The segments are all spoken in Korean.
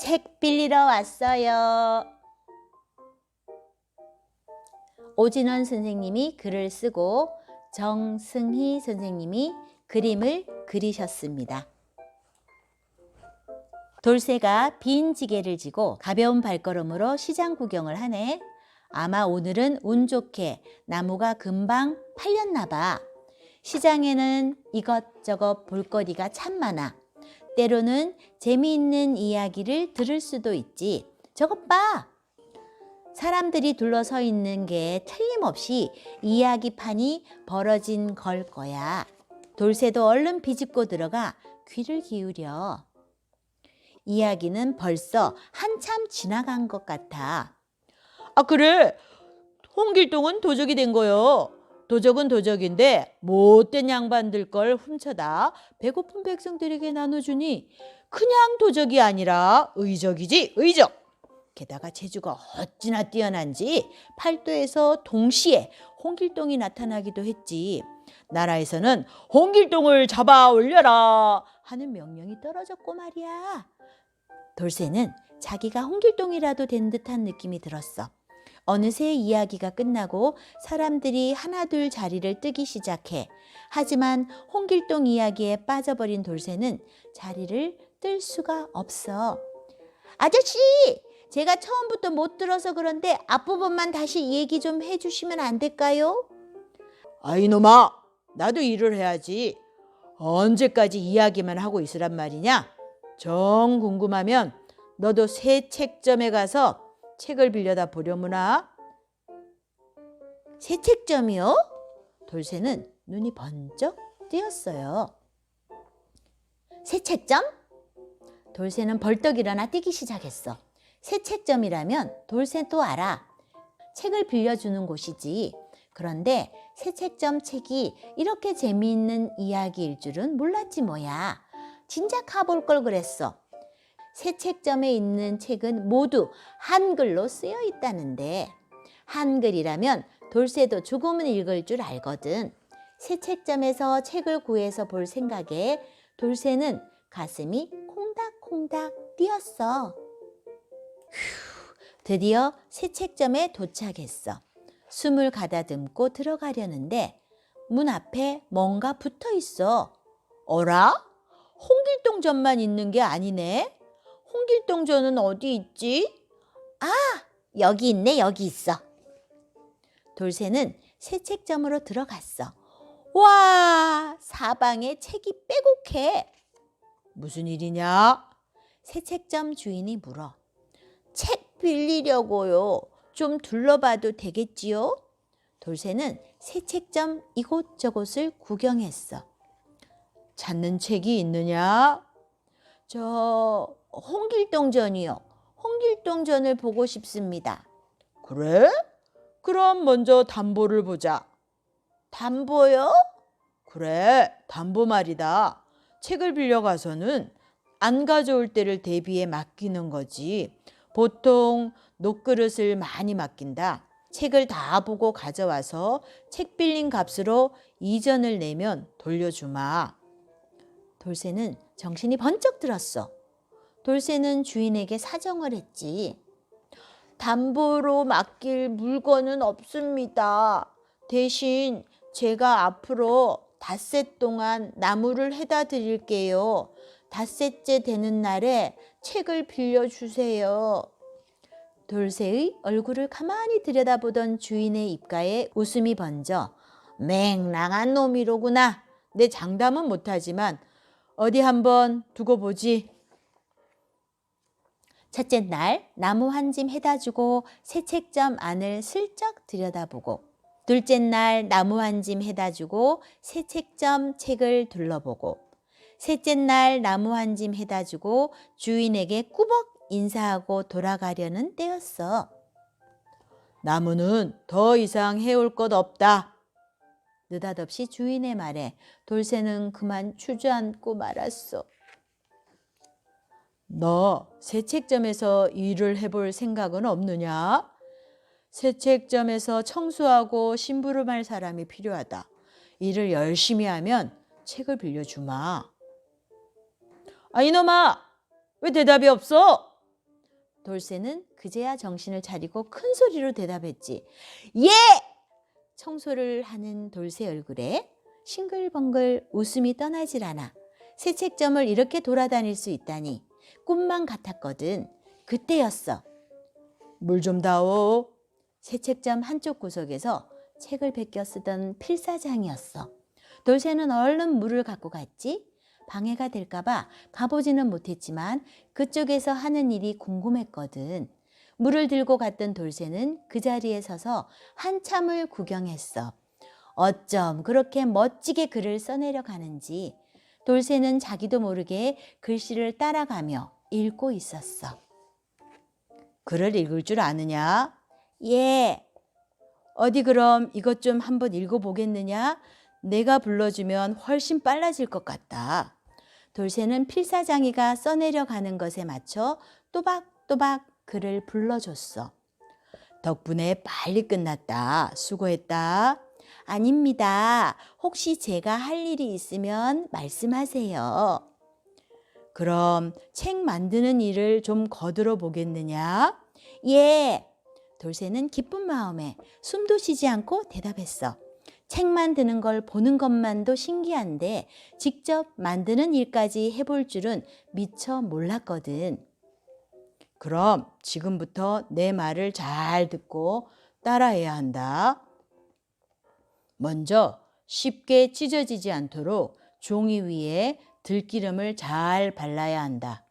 책 빌리러 왔어요. 오진원 선생님이 글을 쓰고 정승희 선생님이 그림을 그리셨습니다. 돌쇠가 빈 지게를 지고 가벼운 발걸음으로 시장 구경을 하네. 아마 오늘은 운 좋게 나무가 금방 팔렸나 봐. 시장에는 이것저것 볼거리가 참 많아. 때로는 재미있는 이야기를 들을 수도 있지. 저것 봐! 사람들이 둘러서 있는 게 틀림없이 이야기판이 벌어진 걸 거야. 돌쇠도 얼른 비집고 들어가 귀를 기울여. 이야기는 벌써 한참 지나간 것 같아. 아, 그래. 홍길동은 도적이 된 거요. 도적은 도적인데 못된 양반들 걸 훔쳐다 배고픈 백성들에게 나눠주니 그냥 도적이 아니라 의적이지, 의적. 게다가 재주가 어찌나 뛰어난지 팔도에서 동시에 홍길동이 나타나기도 했지. 나라에서는 홍길동을 잡아 올려라 하는 명령이 떨어졌고 말이야. 돌쇠는 자기가 홍길동이라도 된 듯한 느낌이 들었어. 어느새 이야기가 끝나고 사람들이 하나둘 자리를 뜨기 시작해. 하지만 홍길동 이야기에 빠져버린 돌쇠는 자리를 뜰 수가 없어. 아저씨! 제가 처음부터 못 들어서 그런데 앞부분만 다시 얘기 좀 해주시면 안 될까요? 아, 이놈아, 나도 일을 해야지. 언제까지 이야기만 하고 있으란 말이냐? 정 궁금하면 너도 새 책점에 가서 책을 빌려다 보려무나. 새 책점이요? 돌쇠는 눈이 번쩍 뜨였어요. 새 책점? 돌쇠는 벌떡 일어나 뛰기 시작했어. 새 책점이라면 돌쇠도 알아. 책을 빌려주는 곳이지. 그런데 새 책점 책이 이렇게 재미있는 이야기일 줄은 몰랐지 뭐야. 진작 가볼 걸 그랬어. 새 책점에 있는 책은 모두 한글로 쓰여 있다는데 한글이라면 돌쇠도 조금은 읽을 줄 알거든. 새 책점에서 책을 구해서 볼 생각에 돌쇠는 가슴이 콩닥콩닥 뛰었어. 드디어 새 책점에 도착했어. 숨을 가다듬고 들어가려는데 문 앞에 뭔가 붙어 있어. 어라? 홍길동전만 있는 게 아니네. 홍길동전은 어디 있지? 아, 여기 있네, 여기 있어. 돌쇠는 새 책점으로 들어갔어. 와, 사방에 책이 빼곡해. 무슨 일이냐? 새 책점 주인이 물어. 책 빌리려고요. 좀 둘러봐도 되겠지요? 돌쇠는 새 책점 이곳저곳을 구경했어. 찾는 책이 있느냐? 저 홍길동전이요. 홍길동전을 보고 싶습니다. 그래? 그럼 먼저 담보를 보자. 담보요? 그래, 담보 말이다. 책을 빌려가서는 안 가져올 때를 대비해 맡기는 거지. 보통 녹그릇을 많이 맡긴다. 책을 다 보고 가져와서 책 빌린 값으로 이전을 내면 돌려주마. 돌쇠는 정신이 번쩍 들었어. 돌쇠는 주인에게 사정을 했지. 담보로 맡길 물건은 없습니다. 대신 제가 앞으로 닷새 동안 나무를 해다 드릴게요. 닷새째 되는 날에 책을 빌려주세요. 돌쇠의 얼굴을 가만히 들여다보던 주인의 입가에 웃음이 번져 맹랑한 놈이로구나. 내 장담은 못하지만 어디 한번 두고 보지. 첫째 날 나무 한 짐 해다 주고 새 책점 안을 슬쩍 들여다보고 둘째 날 나무 한 짐 해다 주고 새 책점 책을 둘러보고 셋째 날 나무 한 짐 해다 주고 주인에게 꾸벅 인사하고 돌아가려는 때였어. 나무는 더 이상 해올 것 없다. 느닷없이 주인의 말에 돌쇠는 그만 주저앉고 말았어. 너 새 책점에서 일을 해볼 생각은 없느냐? 새 책점에서 청소하고 심부름할 사람이 필요하다. 일을 열심히 하면 책을 빌려주마. 아, 이놈아! 왜 대답이 없어? 돌쇠는 그제야 정신을 차리고 큰 소리로 대답했지. 예! 청소를 하는 돌쇠 얼굴에 싱글벙글 웃음이 떠나질 않아. 새책점을 이렇게 돌아다닐 수 있다니 꿈만 같았거든. 그때였어. 물 좀 다오. 새책점 한쪽 구석에서 책을 베껴 쓰던 필사장이었어. 돌쇠는 얼른 물을 갖고 갔지. 방해가 될까봐 가보지는 못했지만 그쪽에서 하는 일이 궁금했거든. 물을 들고 갔던 돌쇠는 그 자리에 서서 한참을 구경했어. 어쩜 그렇게 멋지게 글을 써내려 가는지. 돌쇠는 자기도 모르게 글씨를 따라가며 읽고 있었어. 글을 읽을 줄 아느냐? 예, 어디 그럼 이것 좀 한번 읽어보겠느냐? 내가 불러주면 훨씬 빨라질 것 같다. 돌쇠는 필사장이가 써내려 가는 것에 맞춰 또박또박 글을 불러줬어. 덕분에 빨리 끝났다. 수고했다. 아닙니다. 혹시 제가 할 일이 있으면 말씀하세요. 그럼 책 만드는 일을 좀 거들어 보겠느냐? 예. 돌쇠는 기쁜 마음에 숨도 쉬지 않고 대답했어. 책 만드는 걸 보는 것만도 신기한데 직접 만드는 일까지 해볼 줄은 미처 몰랐거든. 그럼 지금부터 내 말을 잘 듣고 따라해야 한다. 먼저 쉽게 찢어지지 않도록 종이 위에 들기름을 잘 발라야 한다.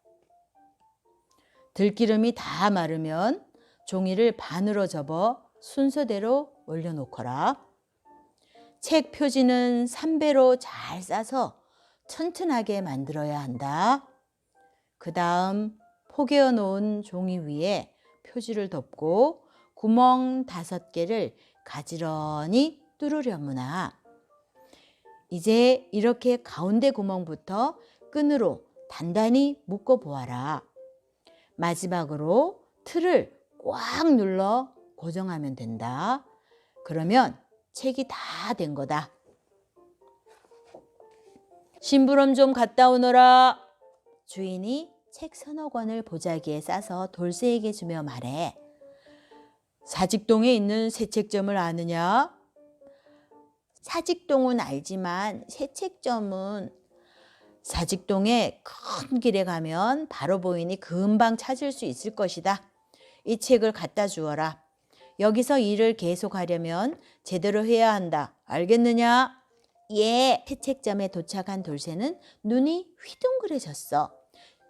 들기름이 다 마르면 종이를 반으로 접어 순서대로 올려놓거라. 책 표지는 3배로 잘 싸서 튼튼하게 만들어야 한다. 그 다음 포개어 놓은 종이 위에 표지를 덮고 구멍 5개를 가지런히 뚫으려무나. 이제 이렇게 가운데 구멍부터 끈으로 단단히 묶어 보아라. 마지막으로 틀을 꽉 눌러 고정하면 된다. 그러면 책이 다 된 거다. 심부름 좀 갔다 오너라. 주인이 책 서너 권을 보자기에 싸서 돌쇠에게 주며 말해. 사직동에 있는 새책점을 아느냐? 사직동은 알지만 새책점은 사직동에 큰 길에 가면 바로 보이니 금방 찾을 수 있을 것이다. 이 책을 갖다 주어라. 여기서 일을 계속하려면 제대로 해야 한다. 알겠느냐? 예. 새책점에 도착한 돌쇠는 눈이 휘둥그레졌어.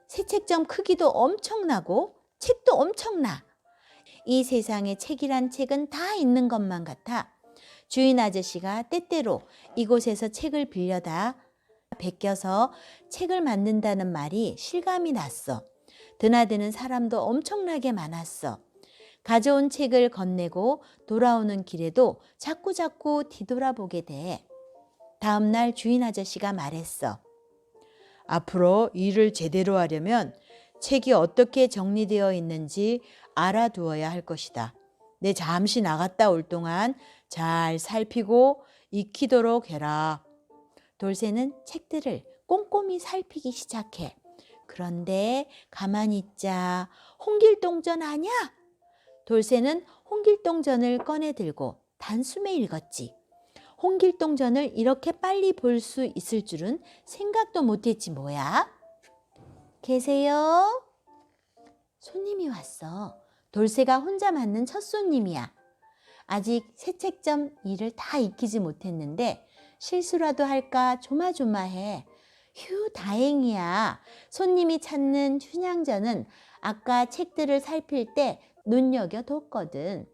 새책점 크기도 엄청나고 책도 엄청나. 이 세상에 책이란 책은 다 있는 것만 같아. 주인 아저씨가 때때로 이곳에서 책을 빌려다 베껴서 책을 만든다는 말이 실감이 났어. 드나드는 사람도 엄청나게 많았어. 가져온 책을 건네고 돌아오는 길에도 자꾸자꾸 뒤돌아보게 돼. 다음 날 주인 아저씨가 말했어. 앞으로 일을 제대로 하려면 책이 어떻게 정리되어 있는지 알아두어야 할 것이다. 내 잠시 나갔다 올 동안 잘 살피고 익히도록 해라. 돌쇠는 책들을 꼼꼼히 살피기 시작해. 그런데 가만히 있자. 홍길동전 아냐? 돌쇠는 홍길동전을 꺼내 들고 단숨에 읽었지. 홍길동전을 이렇게 빨리 볼 수 있을 줄은 생각도 못했지 뭐야. 계세요? 손님이 왔어. 돌쇠가 혼자 맞는 첫 손님이야. 아직 새책점 일을 다 익히지 못했는데 실수라도 할까 조마조마해. 휴, 다행이야. 손님이 찾는 춘향전은 아까 책들을 살필 때 눈여겨뒀거든.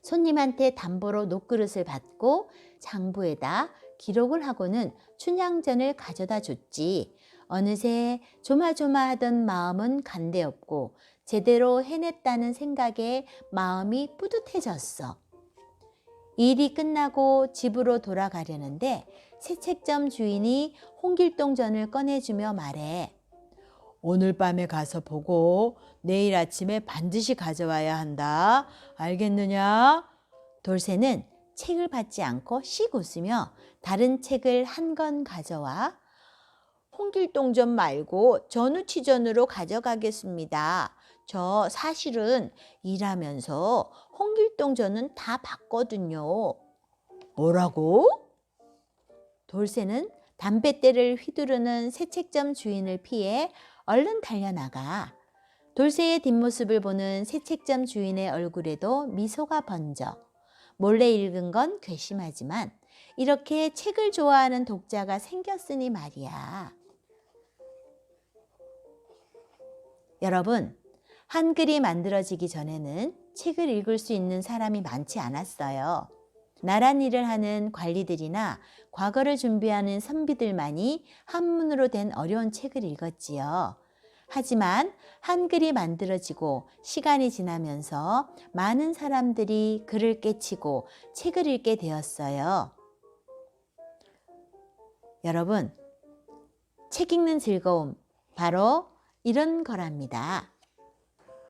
손님한테 담보로 녹그릇을 받고 장부에다 기록을 하고는 춘향전을 가져다 줬지. 어느새 조마조마하던 마음은 간데없고 제대로 해냈다는 생각에 마음이 뿌듯해졌어. 일이 끝나고 집으로 돌아가려는데 새책점 주인이 홍길동전을 꺼내주며 말해. 오늘 밤에 가서 보고 내일 아침에 반드시 가져와야 한다. 알겠느냐? 돌쇠는 책을 받지 않고 씩 웃으며 다른 책을 한 권 가져와 홍길동전 말고 전우치전으로 가져가겠습니다. 저 사실은 일하면서 홍길동 저는 다 봤거든요. 뭐라고? 돌쇠는 담뱃대를 휘두르는 새책점 주인을 피해 얼른 달려나가. 돌쇠의 뒷모습을 보는 새책점 주인의 얼굴에도 미소가 번져. 몰래 읽은 건 괘씸하지만 이렇게 책을 좋아하는 독자가 생겼으니 말이야. 여러분, 한글이 만들어지기 전에는 책을 읽을 수 있는 사람이 많지 않았어요. 나란 일을 하는 관리들이나 과거를 준비하는 선비들만이 한문으로 된 어려운 책을 읽었지요. 하지만 한글이 만들어지고 시간이 지나면서 많은 사람들이 글을 깨치고 책을 읽게 되었어요. 여러분, 책 읽는 즐거움, 바로 이런 거랍니다.